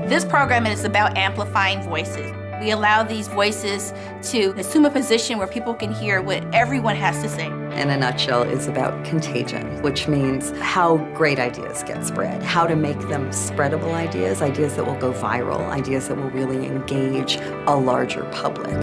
This program is about amplifying voices. We allow these voices to assume a position where people can hear what everyone has to say. In a nutshell, is about contagion, which means how great ideas get spread, how to make them spreadable ideas, ideas that will go viral, ideas that will really engage a larger public.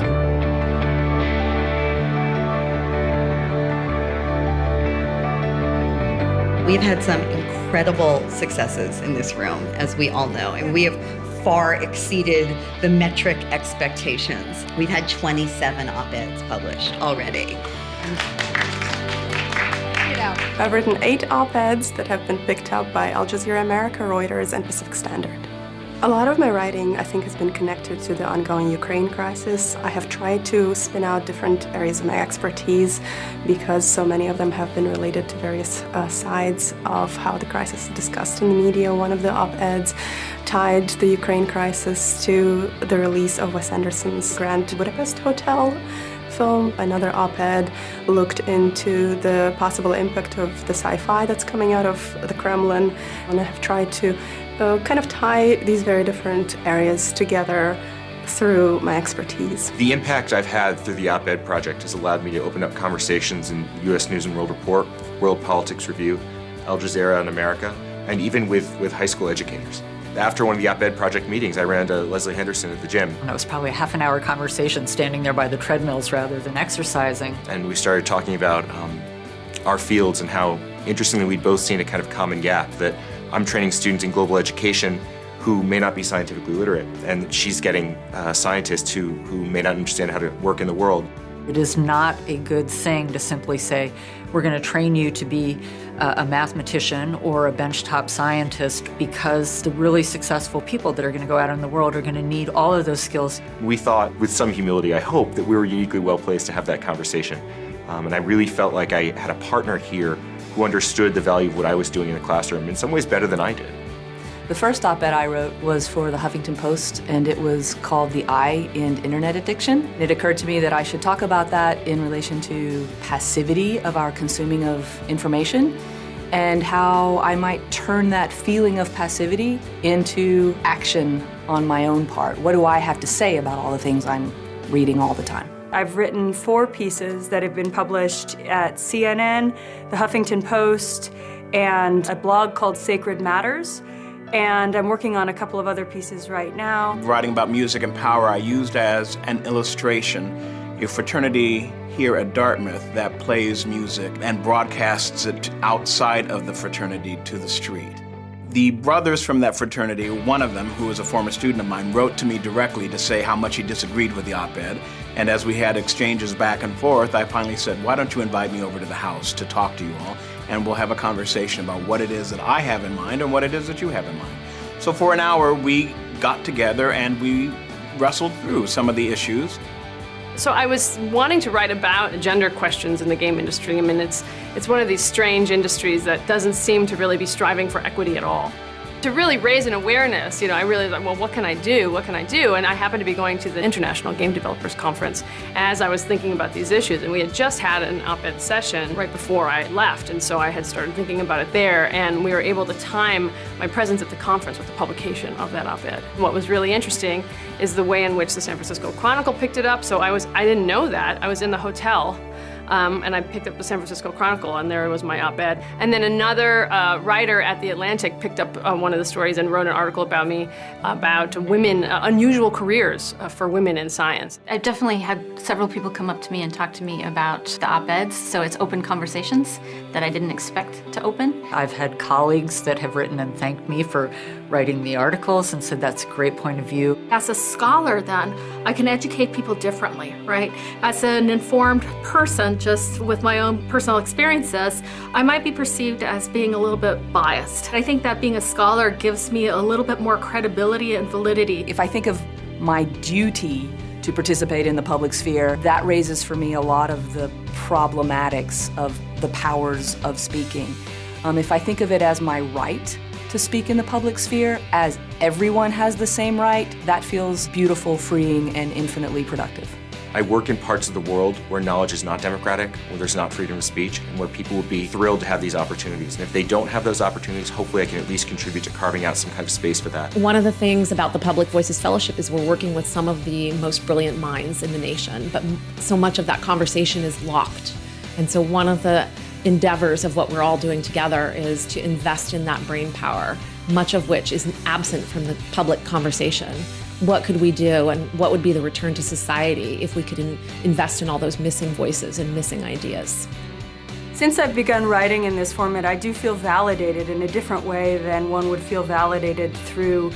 We've had some incredible successes in this room, as we all know, and we have far exceeded the metric expectations. We've had 27 op-eds published already. I've written 8 op-eds that have been picked up by Al Jazeera America, Reuters, and Pacific Standard. A lot of my writing, I think, has been connected to the ongoing Ukraine crisis. I have tried to spin out different areas of my expertise because so many of them have been related to various sides of how the crisis is discussed in the media. One of the op-eds tied the Ukraine crisis to the release of Wes Anderson's Grand Budapest Hotel film. Another op-ed looked into the possible impact of the sci-fi that's coming out of the Kremlin, and I have tried to kind of tie these very different areas together through my expertise. The impact I've had through the OpEd Project has allowed me to open up conversations in U.S. News and World Report, World Politics Review, Al Jazeera in America, and even with high school educators. After one of the OpEd Project meetings, I ran into Leslie Henderson at the gym. It was probably a half-an-hour conversation standing there by the treadmills rather than exercising. And we started talking about our fields and how, interestingly, we'd both seen a kind of common gap, that I'm training students in global education who may not be scientifically literate, and she's getting scientists who may not understand how to work in the world. It is not a good thing to simply say, we're going to train you to be a mathematician or a benchtop scientist, because the really successful people that are going to go out in the world are going to need all of those skills. We thought, with some humility, I hope, that we were uniquely well placed to have that conversation. And I really felt like I had a partner here who understood the value of what I was doing in the classroom, in some ways better than I did. The first op-ed I wrote was for the Huffington Post, and it was called The I in Internet Addiction. It occurred to me that I should talk about that in relation to passivity of our consuming of information, and how I might turn that feeling of passivity into action on my own part. What do I have to say about all the things I'm reading all the time? I've written 4 pieces that have been published at CNN, the Huffington Post, and a blog called Sacred Matters. And I'm working on a couple of other pieces right now. Writing about music and power, I used as an illustration a fraternity here at Dartmouth that plays music and broadcasts it outside of the fraternity to the street. The brothers from that fraternity, one of them, who was a former student of mine, wrote to me directly to say how much he disagreed with the op-ed. And as we had exchanges back and forth, I finally said, why don't you invite me over to the house to talk to you all, and we'll have a conversation about what it is that I have in mind and what it is that you have in mind. So for an hour, we got together and we wrestled through some of the issues. So I was wanting to write about gender questions in the game industry. I mean, it's one of these strange industries that doesn't seem to really be striving for equity at all. To really raise an awareness, I really thought, well, what can I do? What can I do? And I happened to be going to the International Game Developers Conference as I was thinking about these issues. And we had just had an op-ed session right before I left. And so I had started thinking about it there. And we were able to time my presence at the conference with the publication of that op-ed. What was really interesting is the way in which the San Francisco Chronicle picked it up. So I didn't know that. I was in the hotel. And I picked up the San Francisco Chronicle, and there was my op-ed. And then another writer at The Atlantic picked up one of the stories and wrote an article about me, about women, unusual careers for women in science. I've definitely had several people come up to me and talk to me about the op-eds, so it's open conversations that I didn't expect to open. I've had colleagues that have written and thanked me for writing the articles and said that's a great point of view. As a scholar, then, I can educate people differently, right? As an informed person, just with my own personal experiences, I might be perceived as being a little bit biased. I think that being a scholar gives me a little bit more credibility and validity. If I think of my duty to participate in the public sphere, that raises for me a lot of the problematics of the powers of speaking. If I think of it as my right to speak in the public sphere, as everyone has the same right, that feels beautiful, freeing, and infinitely productive. I work in parts of the world where knowledge is not democratic, where there's not freedom of speech, and where people would be thrilled to have these opportunities. And if they don't have those opportunities, hopefully I can at least contribute to carving out some kind of space for that. One of the things about the Public Voices Fellowship is we're working with some of the most brilliant minds in the nation, but so much of that conversation is locked. And so one of the endeavors of what we're all doing together is to invest in that brain power, much of which is absent from the public conversation. What could we do, and what would be the return to society if we could invest in all those missing voices and missing ideas? Since I've begun writing in this format, I do feel validated in a different way than one would feel validated through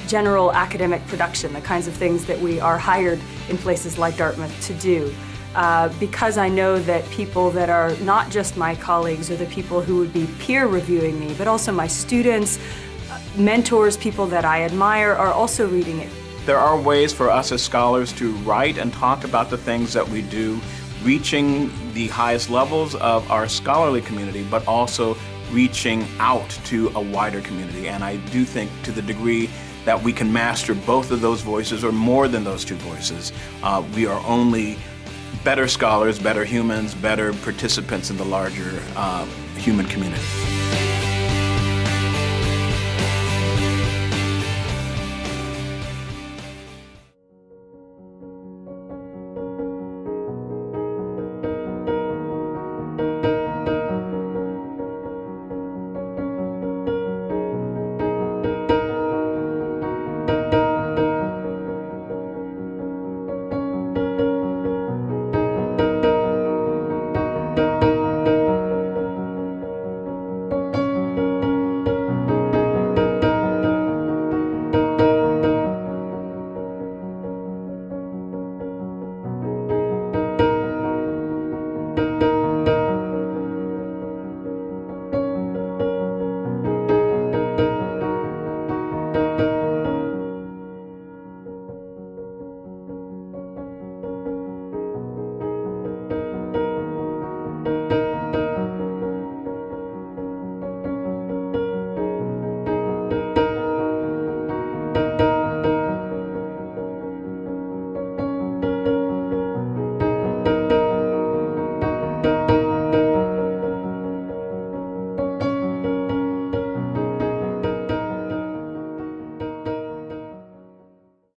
general academic production, the kinds of things that we are hired in places like Dartmouth to do. Because I know that people that are not just my colleagues or the people who would be peer reviewing me, but also my students, mentors, people that I admire are also reading it. There are ways for us as scholars to write and talk about the things that we do, reaching the highest levels of our scholarly community, but also reaching out to a wider community. And I do think to the degree that we can master both of those voices, or more than those two voices, we are only better scholars, better humans, better participants in the larger human community.